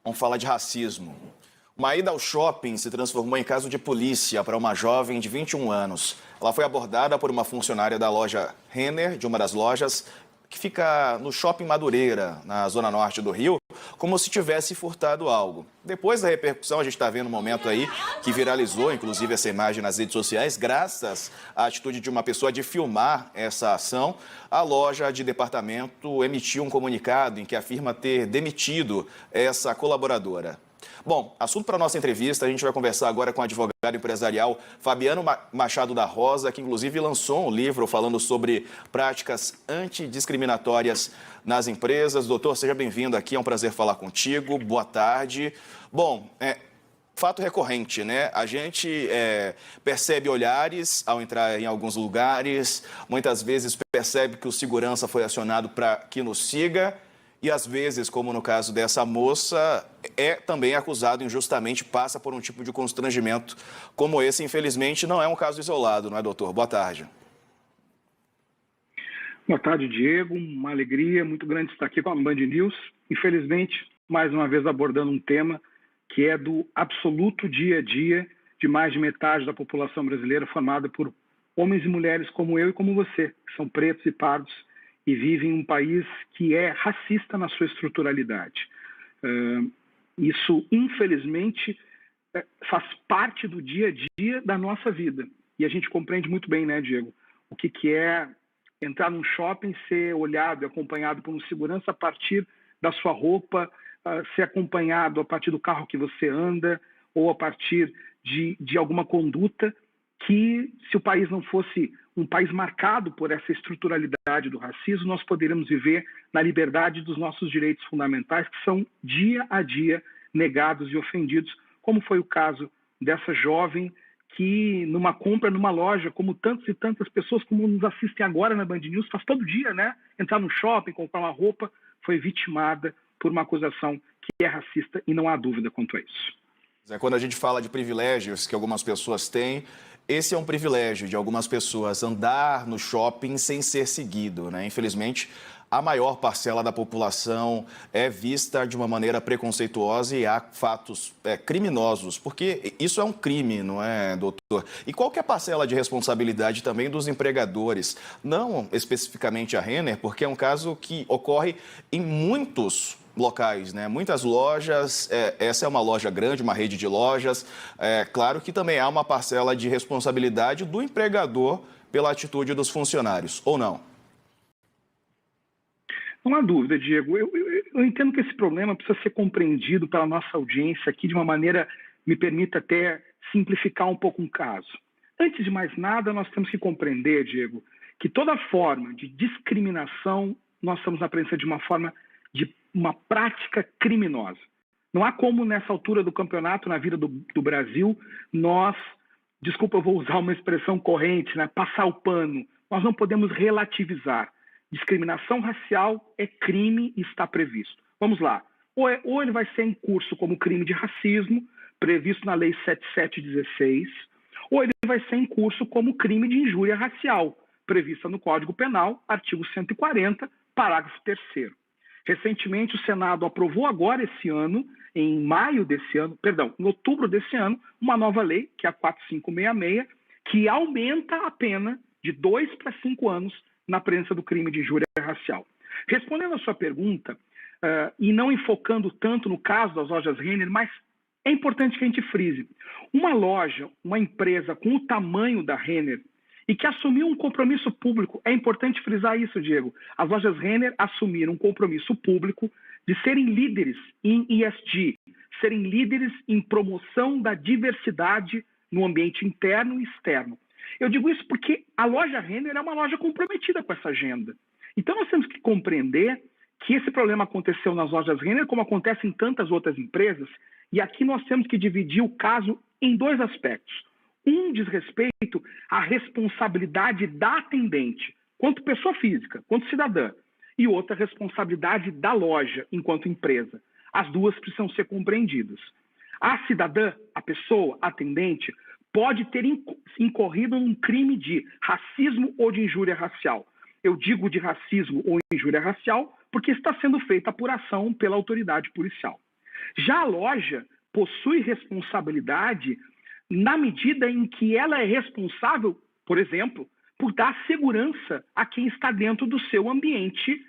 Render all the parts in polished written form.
Vamos falar de racismo. Uma ida ao shopping se transformou em caso de polícia para uma jovem de 21 anos. Ela foi abordada por uma funcionária da loja Renner, de uma das lojas, que fica no Shopping Madureira, na zona norte do Rio, como se tivesse furtado algo. Depois da repercussão, a gente está vendo um momento aí que viralizou, inclusive essa imagem nas redes sociais, graças à atitude de uma pessoa de filmar essa ação, a loja de departamento emitiu um comunicado em que afirma ter demitido essa colaboradora. Bom, assunto para a nossa entrevista, a gente vai conversar agora com o advogado empresarial Fabiano Machado da Rosa, que inclusive lançou um livro falando sobre práticas antidiscriminatórias nas empresas. Doutor, seja bem-vindo aqui, é um prazer falar contigo, boa tarde. Bom, fato recorrente, né? A gente percebe olhares ao entrar em alguns lugares, muitas vezes percebe que o segurança foi acionado para que nos siga, e às vezes, como no caso dessa moça, é também acusado injustamente, passa por um tipo de constrangimento como esse. Infelizmente, não é um caso isolado, não é, doutor? Boa tarde. Boa tarde, Diego. Uma alegria muito grande estar aqui com a Band News. Infelizmente, mais uma vez abordando um tema que é do absoluto dia a dia de mais de metade da população brasileira, formada por homens e mulheres como eu e como você, que são pretos e pardos, e vivem em um país que é racista na sua estruturalidade. Isso, infelizmente, faz parte do dia a dia da nossa vida. E a gente compreende muito bem, né, Diego, o que é entrar num shopping, ser olhado e acompanhado por um segurança a partir da sua roupa, ser acompanhado a partir do carro que você anda, ou a partir de alguma conduta que, se o país não fosse um país marcado por essa estruturalidade do racismo, nós poderíamos viver na liberdade dos nossos direitos fundamentais, que são dia a dia negados e ofendidos, como foi o caso dessa jovem que, numa compra numa loja, como tantas e tantas pessoas como nos assistem agora na Band News, faz todo dia, né? Entrar no shopping, comprar uma roupa, foi vitimada por uma acusação que é racista, e não há dúvida quanto a isso. Quando a gente fala de privilégios que algumas pessoas têm, esse é um privilégio de algumas pessoas, andar no shopping sem ser seguido, né? Infelizmente, a maior parcela da população é vista de uma maneira preconceituosa e há fatos criminosos, porque isso é um crime, não é, doutor? E qual que é a parcela de responsabilidade também dos empregadores? Não especificamente a Renner, porque é um caso que ocorre em muitos locais, né? Muitas lojas, essa é uma loja grande, uma rede de lojas. Claro que também há uma parcela de responsabilidade do empregador pela atitude dos funcionários, ou não? Não há dúvida, Diego. Eu entendo que esse problema precisa ser compreendido pela nossa audiência aqui de uma maneira, me permita até simplificar um pouco um caso. Antes de mais nada, nós temos que compreender, Diego, que toda forma de discriminação, nós estamos na presença de uma forma de uma prática criminosa. Não há como, nessa altura do campeonato, na vida do Brasil, nós, desculpa, eu vou usar uma expressão corrente, né, passar o pano. Nós não podemos relativizar. Discriminação racial é crime e está previsto. Vamos lá. Ou ele vai ser em curso como crime de racismo, previsto na Lei 7716, ou ele vai ser em curso como crime de injúria racial, prevista no Código Penal, artigo 140, parágrafo 3º. Recentemente, o Senado aprovou agora esse ano, em outubro desse ano, uma nova lei, que é a 4566, que aumenta a pena de 2 para 5 anos na presença do crime de injúria racial. Respondendo à sua pergunta, e não enfocando tanto no caso das lojas Renner, mas é importante que a gente frise. Uma loja, uma empresa com o tamanho da Renner, e que assumiu um compromisso público, é importante frisar isso, Diego. As lojas Renner assumiram um compromisso público de serem líderes em ESG, serem líderes em promoção da diversidade no ambiente interno e externo. Eu digo isso porque a loja Renner é uma loja comprometida com essa agenda. Então nós temos que compreender que esse problema aconteceu nas lojas Renner, como acontece em tantas outras empresas, e aqui nós temos que dividir o caso em dois aspectos. Um diz respeito à responsabilidade da atendente, quanto pessoa física, quanto cidadã, e outra responsabilidade da loja, enquanto empresa. As duas precisam ser compreendidas. A cidadã, a pessoa, a atendente, pode ter incorrido num crime de racismo ou de injúria racial. Eu digo de racismo ou injúria racial porque está sendo feita apuração pela autoridade policial. Já a loja possui responsabilidade na medida em que ela é responsável, por exemplo, por dar segurança a quem está dentro do seu ambiente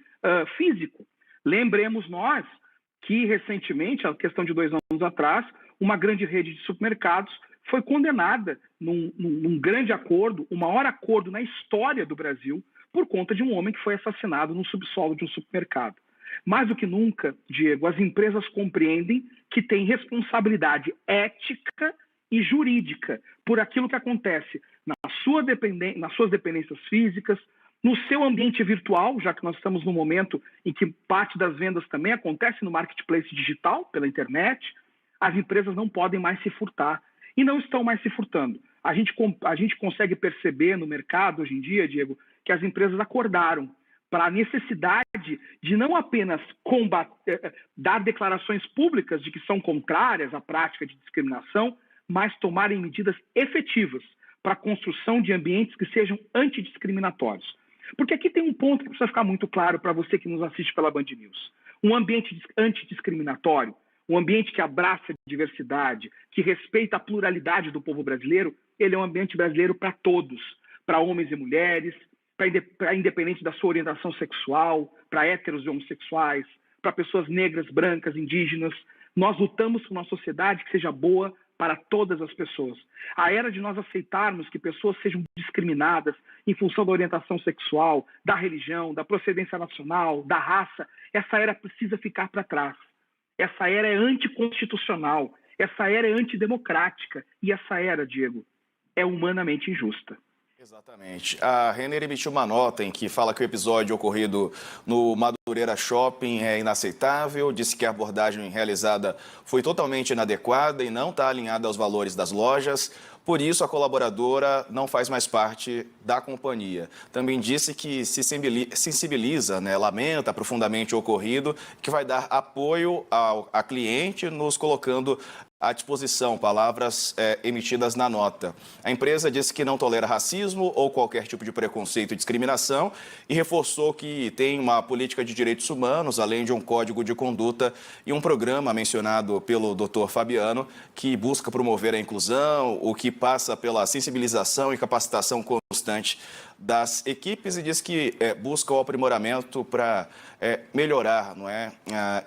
físico. Lembremos nós que, recentemente, a questão de 2 anos atrás, uma grande rede de supermercados foi condenada num grande acordo, o maior acordo na história do Brasil, por conta de um homem que foi assassinado no subsolo de um supermercado. Mais do que nunca, Diego, as empresas compreendem que têm responsabilidade ética e jurídica por aquilo que acontece nas suas dependências físicas, no seu ambiente virtual, já que nós estamos num momento em que parte das vendas também acontece no marketplace digital, pela internet. As empresas não podem mais se furtar e não estão mais se furtando. A gente consegue perceber no mercado hoje em dia, Diego, que as empresas acordaram para a necessidade de não apenas dar declarações públicas de que são contrárias à prática de discriminação, mas tomarem medidas efetivas para a construção de ambientes que sejam antidiscriminatórios. Porque aqui tem um ponto que precisa ficar muito claro para você que nos assiste pela Band News. Um ambiente antidiscriminatório, um ambiente que abraça a diversidade, que respeita a pluralidade do povo brasileiro, ele é um ambiente brasileiro para todos, para homens e mulheres, para independente da sua orientação sexual, para héteros e homossexuais, para pessoas negras, brancas, indígenas. Nós lutamos por uma sociedade que seja boa para todas as pessoas. A era de nós aceitarmos que pessoas sejam discriminadas em função da orientação sexual, da religião, da procedência nacional, da raça, essa era precisa ficar para trás. Essa era é anticonstitucional, essa era é antidemocrática e essa era, Diego, é humanamente injusta. Exatamente. A Renner emitiu uma nota em que fala que o episódio ocorrido no Madureira Shopping é inaceitável, disse que a abordagem realizada foi totalmente inadequada e não está alinhada aos valores das lojas, por isso a colaboradora não faz mais parte da companhia. Também disse que se sensibiliza, lamenta profundamente o ocorrido, que vai dar apoio à cliente, nos colocando à disposição, palavras emitidas na nota. A empresa disse que não tolera racismo ou qualquer tipo de preconceito e discriminação e reforçou que tem uma política de direitos humanos, além de um código de conduta e um programa mencionado pelo Dr. Fabiano, que busca promover a inclusão, o que passa pela sensibilização e capacitação constante das equipes e diz que busca o aprimoramento para melhorar, não é?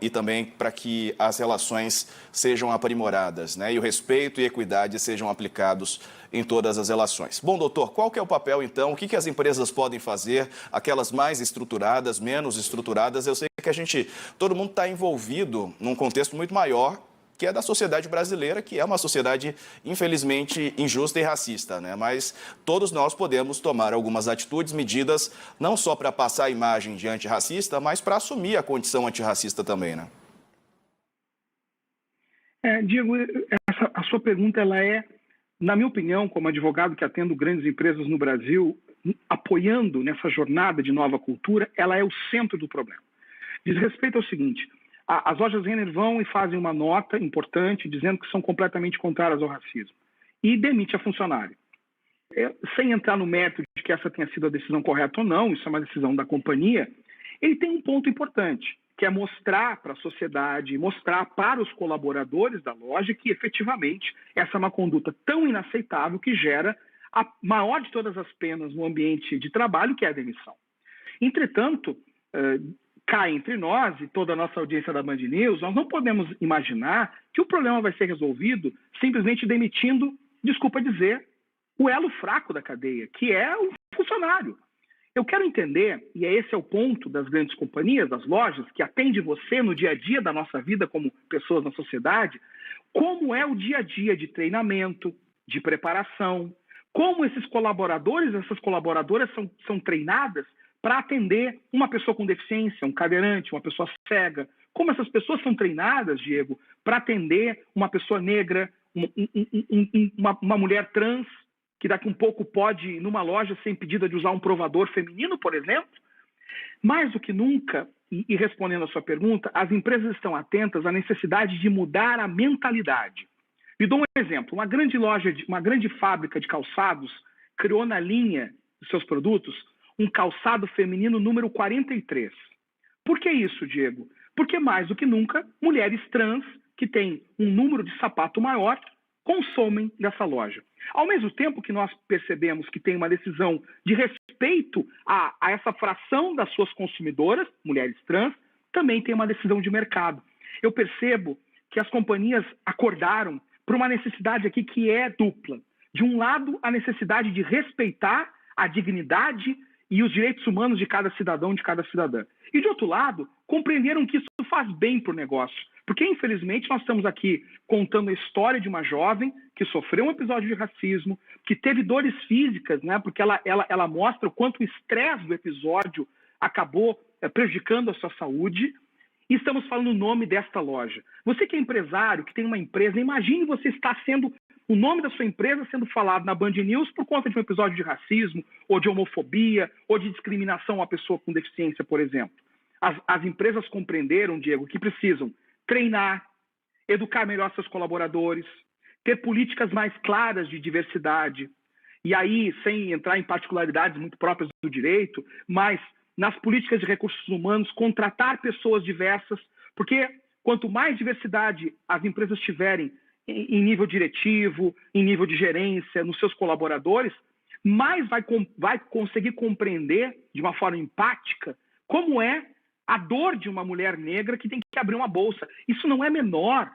E também para que as relações sejam aprimoradas, né? E o respeito e equidade sejam aplicados em todas as relações. Bom, doutor, qual que é o papel, então? O que as empresas podem fazer? Aquelas mais estruturadas, menos estruturadas? Eu sei que todo mundo está envolvido num contexto muito maior, que é da sociedade brasileira, que é uma sociedade, infelizmente, injusta e racista, né? Mas todos nós podemos tomar algumas atitudes, medidas, não só para passar a imagem de antirracista, mas para assumir a condição antirracista também, né? Diego, a sua pergunta, ela é, na minha opinião, como advogado que atendo grandes empresas no Brasil, apoiando nessa jornada de nova cultura, ela é o centro do problema. Diz respeito ao seguinte: as lojas Renner vão e fazem uma nota importante dizendo que são completamente contrárias ao racismo e demite a funcionária. Sem entrar no mérito de que essa tenha sido a decisão correta ou não, isso é uma decisão da companhia, ele tem um ponto importante, que é mostrar para a sociedade, mostrar para os colaboradores da loja que efetivamente essa é uma conduta tão inaceitável que gera a maior de todas as penas no ambiente de trabalho, que é a demissão. Entretanto, cá entre nós e toda a nossa audiência da Band News, nós não podemos imaginar que o problema vai ser resolvido simplesmente demitindo, desculpa dizer, o elo fraco da cadeia, que é o funcionário. Eu quero entender, e esse é o ponto das grandes companhias, das lojas, que atende você no dia a dia da nossa vida como pessoas na sociedade, como é o dia a dia de treinamento, de preparação, como esses colaboradores, essas colaboradoras são treinadas para atender uma pessoa com deficiência, um cadeirante, uma pessoa cega. Como essas pessoas são treinadas, Diego, para atender uma pessoa negra, uma mulher trans, que daqui um pouco pode ir numa loja ser impedida de usar um provador feminino, por exemplo. Mais do que nunca, e respondendo a sua pergunta, as empresas estão atentas à necessidade de mudar a mentalidade. Me dou um exemplo. Uma grande fábrica de calçados criou na linha dos seus produtos um calçado feminino número 43. Por que isso, Diego? Porque, mais do que nunca, mulheres trans que têm um número de sapato maior consomem dessa loja. Ao mesmo tempo que nós percebemos que tem uma decisão de respeito a essa fração das suas consumidoras, mulheres trans, também tem uma decisão de mercado. Eu percebo que as companhias acordaram para uma necessidade aqui que é dupla. De um lado, a necessidade de respeitar a dignidade e os direitos humanos de cada cidadão, de cada cidadã. E, de outro lado, compreenderam que isso faz bem para o negócio. Porque, infelizmente, nós estamos aqui contando a história de uma jovem que sofreu um episódio de racismo, que teve dores físicas, né? Porque ela mostra o quanto o estresse do episódio acabou prejudicando a sua saúde. E estamos falando o nome desta loja. Você que é empresário, que tem uma empresa, imagine você estar sendo o nome da sua empresa sendo falado na Band News por conta de um episódio de racismo, ou de homofobia, ou de discriminação a pessoa com deficiência, por exemplo. As empresas compreenderam, Diego, que precisam treinar, educar melhor seus colaboradores, ter políticas mais claras de diversidade, e aí, sem entrar em particularidades muito próprias do direito, mas nas políticas de recursos humanos, contratar pessoas diversas, porque quanto mais diversidade as empresas tiverem em nível diretivo, em nível de gerência, nos seus colaboradores, mais vai conseguir compreender de uma forma empática como é a dor de uma mulher negra que tem que abrir uma bolsa. Isso não é menor.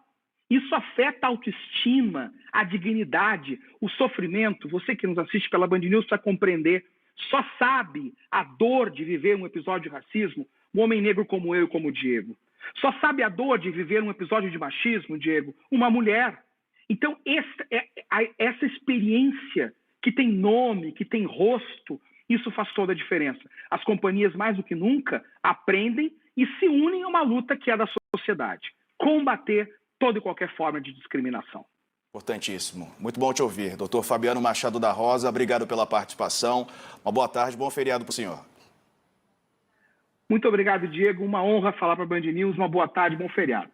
Isso afeta a autoestima, a dignidade, o sofrimento. Você que nos assiste pela Band News precisa compreender. Só sabe a dor de viver um episódio de racismo um homem negro como eu e como o Diego. Só sabe a dor de viver um episódio de machismo, Diego, uma mulher. Então, essa experiência que tem nome, que tem rosto, isso faz toda a diferença. As companhias, mais do que nunca, aprendem e se unem a uma luta que é da sociedade. Combater toda e qualquer forma de discriminação. Importantíssimo. Muito bom te ouvir. Doutor Fabiano Machado da Rosa, obrigado pela participação. Uma boa tarde, bom feriado para o senhor. Muito obrigado, Diego. Uma honra falar para a Band News. Uma boa tarde, bom feriado.